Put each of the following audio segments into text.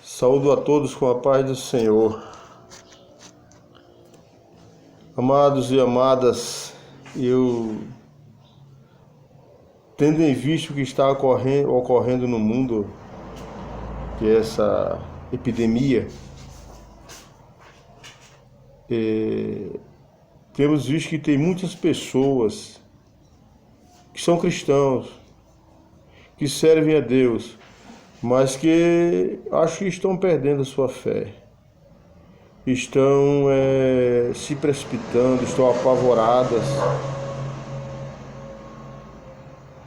Saúdo a todos com a paz do Senhor. Amados e amadas, eu tendo em vista o que está ocorrendo no mundo, que é essa epidemia, temos visto que tem muitas pessoas que são cristãos, que servem a Deus, mas que acho que estão perdendo a sua fé, estão se precipitando, estão apavoradas.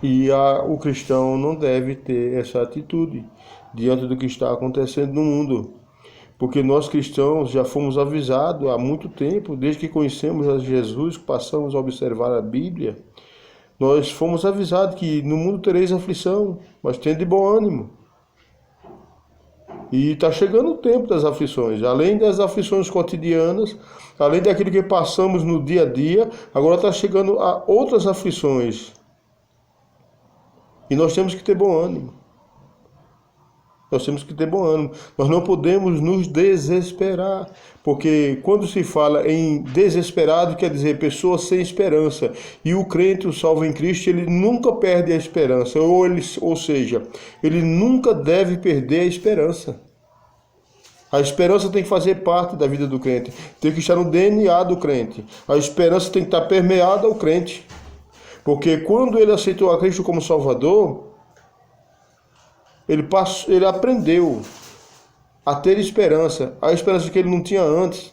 E o cristão não deve ter essa atitude diante do que está acontecendo no mundo, porque nós cristãos já fomos avisados há muito tempo, desde que conhecemos a Jesus, que passamos a observar a Bíblia, nós fomos avisados que no mundo tereis aflição, mas tende bom ânimo. E está chegando o tempo das aflições, além das aflições cotidianas, além daquilo que passamos no dia a dia, agora está chegando a outras aflições. E nós temos que ter bom ânimo. Nós temos que ter bom ânimo. Nós não podemos nos desesperar, porque quando se fala em desesperado, quer dizer pessoa sem esperança. E o crente, o salvo em Cristo, ele nunca perde a esperança, ou seja, ele nunca deve perder a esperança. A esperança tem que fazer parte da vida do crente, tem que estar no DNA do crente. A esperança tem que estar permeada ao crente. Porque quando ele aceitou a Cristo como Salvador, ele aprendeu a ter esperança, a esperança que ele não tinha antes.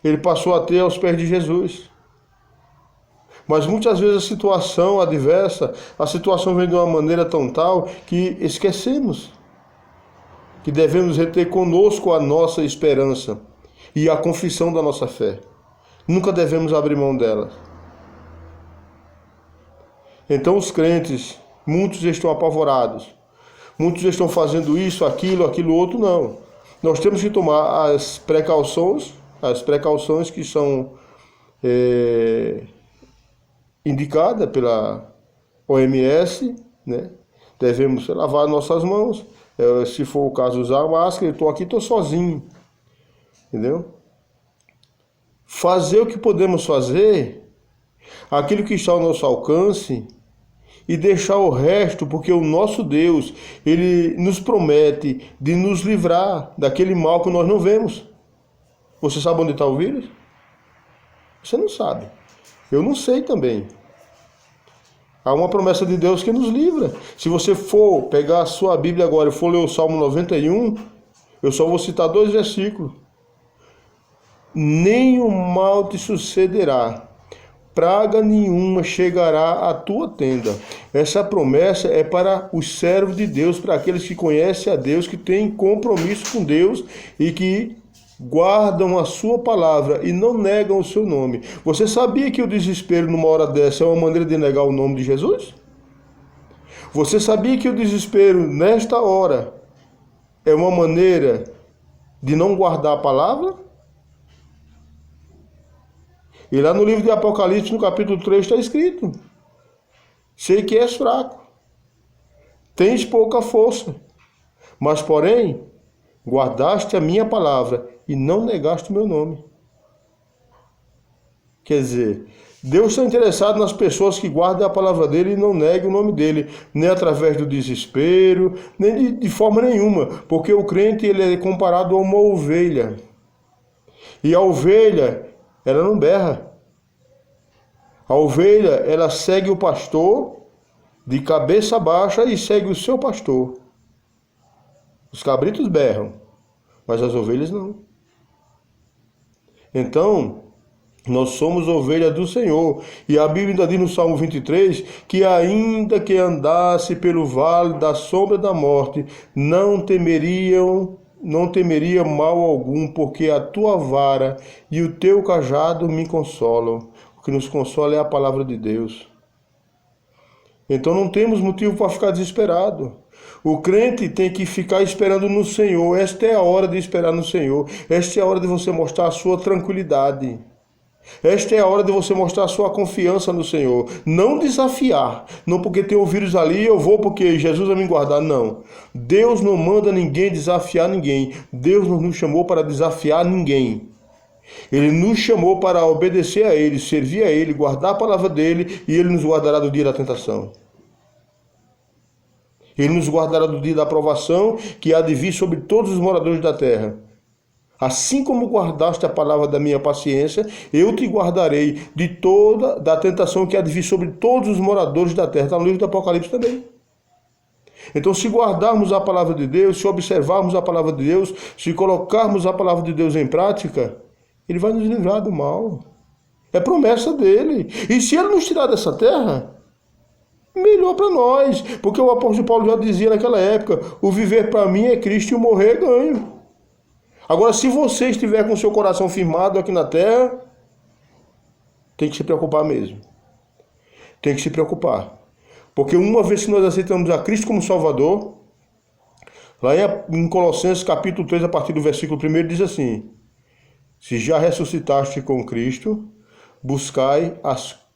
Ele passou a ter aos pés de Jesus. Mas muitas vezes a situação adversa, a situação vem de uma maneira tão tal que esquecemos que devemos reter conosco a nossa esperança e a confissão da nossa fé. Nunca devemos abrir mão dela. Então os crentes, muitos estão apavorados, muitos estão fazendo isso, aquilo outro, não. Nós temos que tomar as precauções que são indicadas pela OMS, né? Devemos lavar nossas mãos, se for o caso usar máscara. Eu estou aqui, estou sozinho, entendeu? Fazer o que podemos fazer, aquilo que está ao nosso alcance, e deixar o resto, porque o nosso Deus, Ele nos promete de nos livrar daquele mal que nós não vemos. Você sabe onde está o vírus? Você não sabe. Eu não sei também. Há uma promessa de Deus que nos livra. Se você for pegar a sua Bíblia agora e for ler o Salmo 91, eu só vou citar 2 versículos. Nenhum mal te sucederá, praga nenhuma chegará à tua tenda. Essa promessa é para os servos de Deus, para aqueles que conhecem a Deus, que têm compromisso com Deus e que guardam a sua palavra e não negam o seu nome. Você sabia que o desespero numa hora dessa é uma maneira de negar o nome de Jesus? Você sabia que o desespero nesta hora é uma maneira de não guardar a palavra? E lá no livro de Apocalipse, no capítulo 3, está escrito: sei que és fraco, tens pouca força, mas porém guardaste a minha palavra e não negaste o meu nome. Quer dizer, Deus está interessado nas pessoas que guardam a palavra dele e não negam o nome dele, nem através do desespero, nem de forma nenhuma, porque o crente ele é comparado a uma ovelha. E a ovelha, ela não berra. A ovelha, ela segue o pastor de cabeça baixa e segue o seu pastor. Os cabritos berram, mas as ovelhas não. Então, nós somos ovelha do Senhor. E a Bíblia ainda diz no Salmo 23 que ainda que andasse pelo vale da sombra da morte, não temeria mal algum, porque a tua vara e o teu cajado me consolam. O que nos consola é a palavra de Deus. Então não temos motivo para ficar desesperado. O crente tem que ficar esperando no Senhor. Esta é a hora de esperar no Senhor. Esta é a hora de você mostrar a sua tranquilidade. Esta é a hora de você mostrar sua confiança no Senhor. Não desafiar. Não porque tem o vírus ali, eu vou porque Jesus vai me guardar. Não. Deus não manda ninguém desafiar ninguém. Deus não nos chamou para desafiar ninguém. Ele nos chamou para obedecer a Ele, servir a Ele, guardar a palavra dEle, e Ele nos guardará do dia da tentação. Ele nos guardará do dia da provação, que há de vir sobre todos os moradores da terra. Assim como guardaste a palavra da minha paciência, eu te guardarei de toda da tentação que há de vir sobre todos os moradores da terra. Está no livro do Apocalipse também. Então, se guardarmos a palavra de Deus, se observarmos a palavra de Deus, se colocarmos a palavra de Deus em prática, Ele vai nos livrar do mal. É promessa dele. E se Ele nos tirar dessa terra, melhor para nós. Porque o apóstolo Paulo já dizia naquela época, o viver para mim é Cristo e o morrer é ganho. Agora, se você estiver com o seu coração firmado aqui na terra, tem que se preocupar mesmo. Tem que se preocupar. Porque uma vez que nós aceitamos a Cristo como Salvador, lá em Colossenses capítulo 3, a partir do versículo 1, diz assim: se já ressuscitaste com Cristo, buscai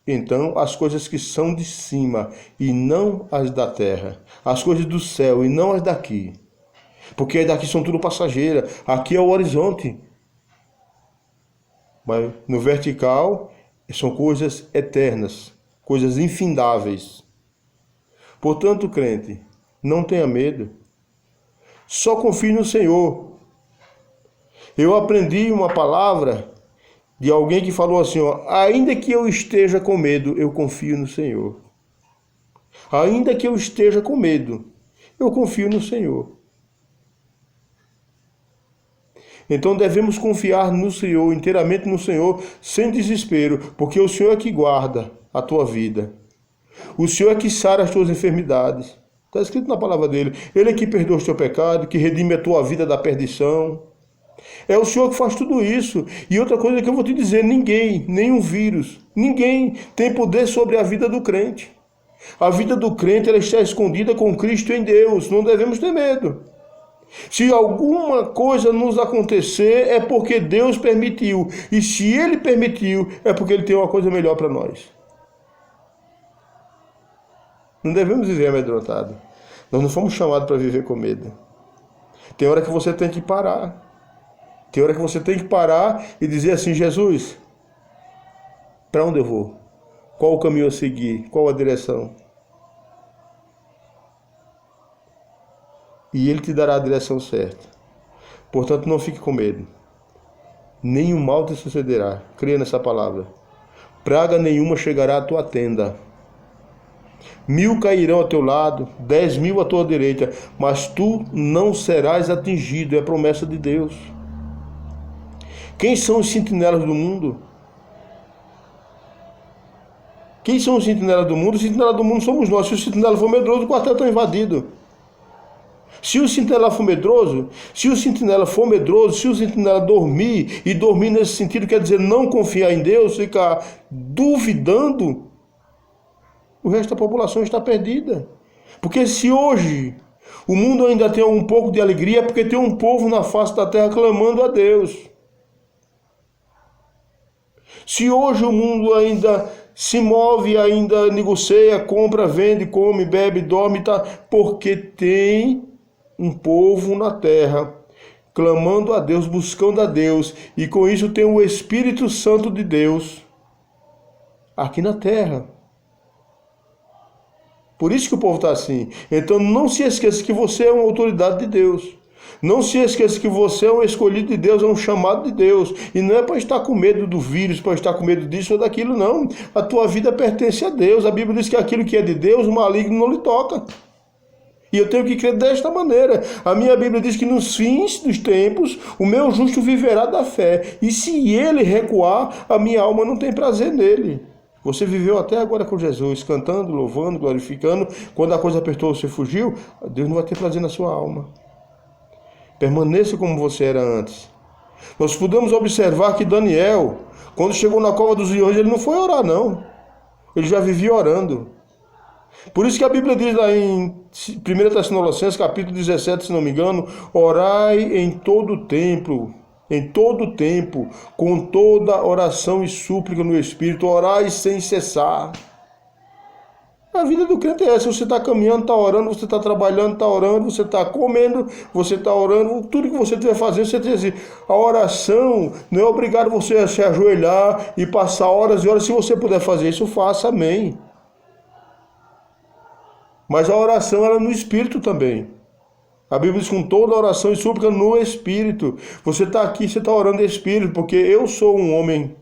então as coisas que são de cima e não as da terra, as coisas do céu e não as daqui. Porque daqui são tudo passageira, aqui é o horizonte. Mas no vertical são coisas eternas, coisas infindáveis. Portanto, crente, não tenha medo. Só confie no Senhor. Eu aprendi uma palavra de alguém que falou assim, ó, ainda que eu esteja com medo, eu confio no Senhor. Ainda que eu esteja com medo, eu confio no Senhor. Então devemos confiar no Senhor, inteiramente no Senhor, sem desespero, porque o Senhor é que guarda a tua vida. O Senhor é que sara as tuas enfermidades. Está escrito na palavra dele. Ele é que perdoa o teu pecado, que redime a tua vida da perdição. É o Senhor que faz tudo isso. E outra coisa que eu vou te dizer, ninguém, nenhum vírus, ninguém tem poder sobre a vida do crente. A vida do crente ela está escondida com Cristo em Deus. Não devemos ter medo. Se alguma coisa nos acontecer, é porque Deus permitiu. E se Ele permitiu, é porque Ele tem uma coisa melhor para nós. Não devemos viver amedrontado. Nós não fomos chamados para viver com medo. Tem hora que você tem que parar. Tem hora que você tem que parar e dizer assim, Jesus, para onde eu vou? Qual o caminho a seguir? Qual a direção? E Ele te dará a direção certa. Portanto, não fique com medo. Nenhum mal te sucederá. Creia nessa palavra. Praga nenhuma chegará à tua tenda. 1000 cairão ao teu lado, 10.000 à tua direita, mas tu não serás atingido. É a promessa de Deus. Quem são os sentinelas do mundo? Quem são os sentinelas do mundo? Os sentinelas do mundo somos nós. Se o sentinela for medroso, o quartel está invadido. Se o sentinela for medroso, se o sentinela dormir, e dormir nesse sentido quer dizer não confiar em Deus, ficar duvidando, o resto da população está perdida. Porque se hoje o mundo ainda tem um pouco de alegria, é porque tem um povo na face da terra clamando a Deus. Se hoje o mundo ainda se move, ainda negocia, compra, vende, come, bebe, dorme, tá, porque tem um povo na terra clamando a Deus, buscando a Deus, e com isso tem o Espírito Santo de Deus aqui na terra. Por isso que o povo está assim. Então não se esqueça que você é uma autoridade de Deus. Não se esqueça que você é um escolhido de Deus, é um chamado de Deus. E não é para estar com medo do vírus, para estar com medo disso ou daquilo, não. A tua vida pertence a Deus. A Bíblia diz que aquilo que é de Deus, o maligno não lhe toca. E eu tenho que crer desta maneira. A minha Bíblia diz que nos fins dos tempos, o meu justo viverá da fé. E se ele recuar, a minha alma não tem prazer nele. Você viveu até agora com Jesus, cantando, louvando, glorificando. Quando a coisa apertou, você fugiu, Deus não vai ter prazer na sua alma. Permaneça como você era antes. Nós podemos observar que Daniel, quando chegou na cova dos leões, ele não foi orar, não. Ele já vivia orando. Por isso que a Bíblia diz lá em 1 Tessalonicenses, capítulo 17, se não me engano, orai em todo o tempo, em todo tempo, com toda oração e súplica no Espírito, orai sem cessar. A vida do crente é essa, você está caminhando, está orando, você está trabalhando, está orando, você está comendo, você está orando, tudo que você estiver fazendo, você tem assim, a oração não é obrigado você a se ajoelhar e passar horas e horas, se você puder fazer isso, faça, amém. Mas a oração, ela é no Espírito também. A Bíblia diz com toda oração e súplica no Espírito. Você está aqui, você está orando em Espírito, porque eu sou um homem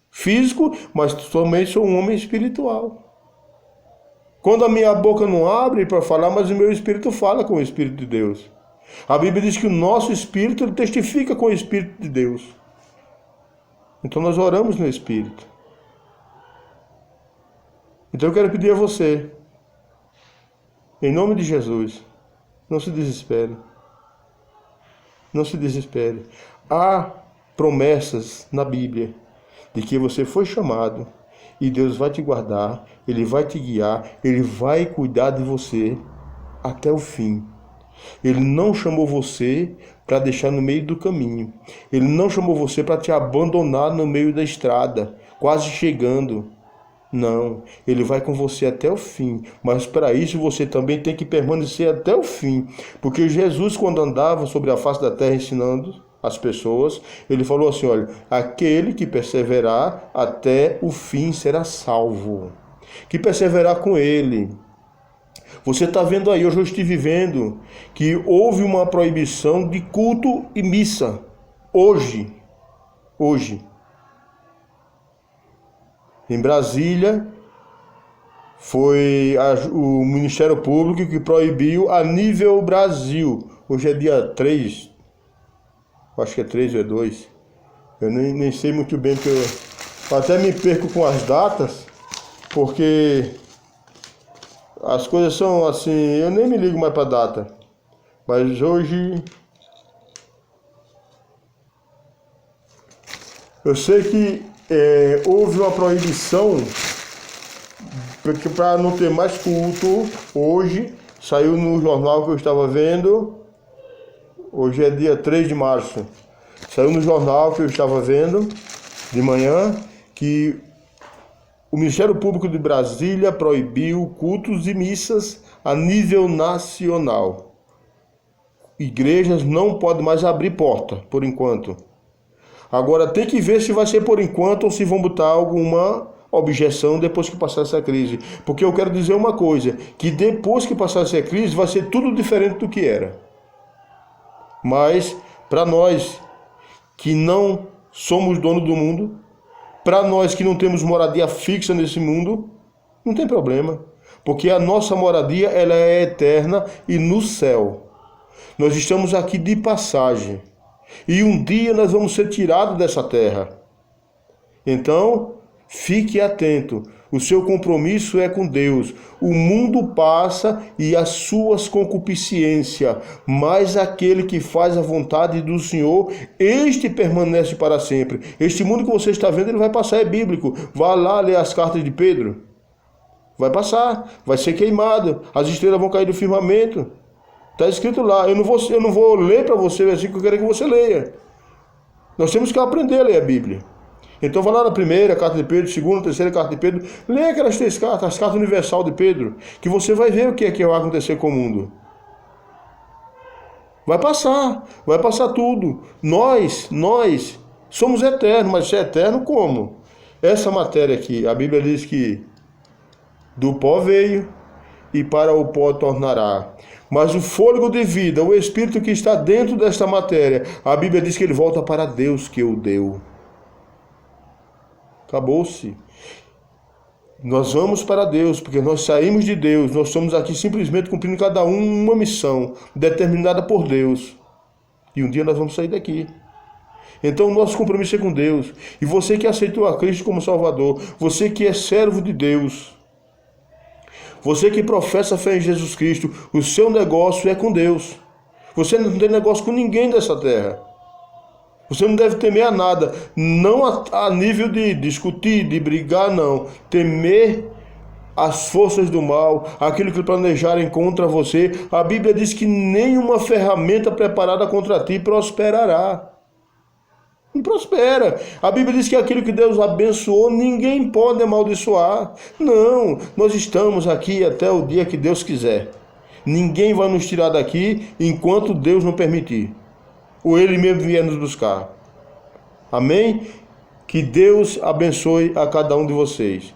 físico, mas também sou um homem espiritual. Quando a minha boca não abre para falar, mas o meu espírito fala com o Espírito de Deus. A Bíblia diz que o nosso espírito ele testifica com o Espírito de Deus. Então nós oramos no Espírito. Então eu quero pedir a você, em nome de Jesus, não se desespere. Não se desespere. Há promessas na Bíblia de que você foi chamado e Deus vai te guardar, Ele vai te guiar, Ele vai cuidar de você até o fim. Ele não chamou você para deixar no meio do caminho. Ele não chamou você para te abandonar no meio da estrada, quase chegando. Não, Ele vai com você até o fim, mas para isso você também tem que permanecer até o fim, porque Jesus, quando andava sobre a face da terra ensinando as pessoas, Ele falou assim, olha, aquele que perseverar até o fim será salvo, que perseverar com Ele. Você está vendo aí, hoje eu estive vendo que houve uma proibição de culto e missa, hoje. Em Brasília, foi o Ministério Público que proibiu a nível Brasil. Hoje é dia 3, acho que é 3 ou é 2. Eu nem sei muito bem, porque eu até me perco com as datas, porque as coisas são assim, eu nem me ligo mais para a data. Mas hoje eu sei que houve uma proibição para não ter mais culto. Hoje saiu no jornal que eu estava vendo, hoje é dia 3 de março, saiu no jornal que eu estava vendo de manhã que o Ministério Público de Brasília proibiu cultos e missas a nível nacional. Igrejas não podem mais abrir porta, por enquanto. Agora tem que ver se vai ser por enquanto ou se vão botar alguma objeção depois que passar essa crise. Porque eu quero dizer uma coisa, que depois que passar essa crise vai ser tudo diferente do que era. Mas para nós que não somos dono do mundo, para nós que não temos moradia fixa nesse mundo, não tem problema. Porque a nossa moradia ela é eterna e no céu. Nós estamos aqui de passagem. E um dia nós vamos ser tirados dessa terra. Então, fique atento. O seu compromisso é com Deus. O mundo passa e as suas concupiscências, mas aquele que faz a vontade do Senhor, este permanece para sempre. Este mundo que você está vendo, ele vai passar, é bíblico. Vá lá ler as cartas de Pedro. Vai passar, vai ser queimado. As estrelas vão cair do firmamento. Está escrito lá, eu não vou ler para você o versículo que eu quero que você leia. Nós temos que aprender a ler a Bíblia. Então vai lá na primeira carta de Pedro, segunda, terceira carta de Pedro, leia aquelas 3 cartas, as cartas universal de Pedro, que você vai ver o que é que vai acontecer com o mundo. Vai passar tudo. Nós somos eternos, mas é eterno como? Essa matéria aqui, a Bíblia diz que do pó veio e para o pó tornará. Mas o fôlego de vida, o Espírito que está dentro desta matéria, a Bíblia diz que ele volta para Deus que o deu. Acabou-se. Nós vamos para Deus, porque nós saímos de Deus, nós estamos aqui simplesmente cumprindo cada um uma missão determinada por Deus. E um dia nós vamos sair daqui. Então o nosso compromisso é com Deus. E você que aceitou a Cristo como Salvador, você que é servo de Deus, você que professa a fé em Jesus Cristo, o seu negócio é com Deus. Você não tem negócio com ninguém dessa terra. Você não deve temer a nada. Não a nível de discutir, de brigar, não. Temer as forças do mal, aquilo que planejarem contra você. A Bíblia diz que nenhuma ferramenta preparada contra ti prosperará. Não prospera. A Bíblia diz que aquilo que Deus abençoou, ninguém pode amaldiçoar. Não, nós estamos aqui até o dia que Deus quiser. Ninguém vai nos tirar daqui enquanto Deus não permitir. Ou Ele mesmo vier nos buscar. Amém? Que Deus abençoe a cada um de vocês.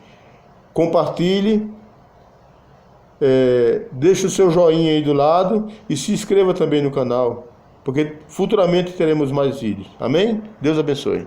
Compartilhe. Deixe o seu joinha aí do lado e se inscreva também no canal, porque futuramente teremos mais vídeos. Amém? Deus abençoe.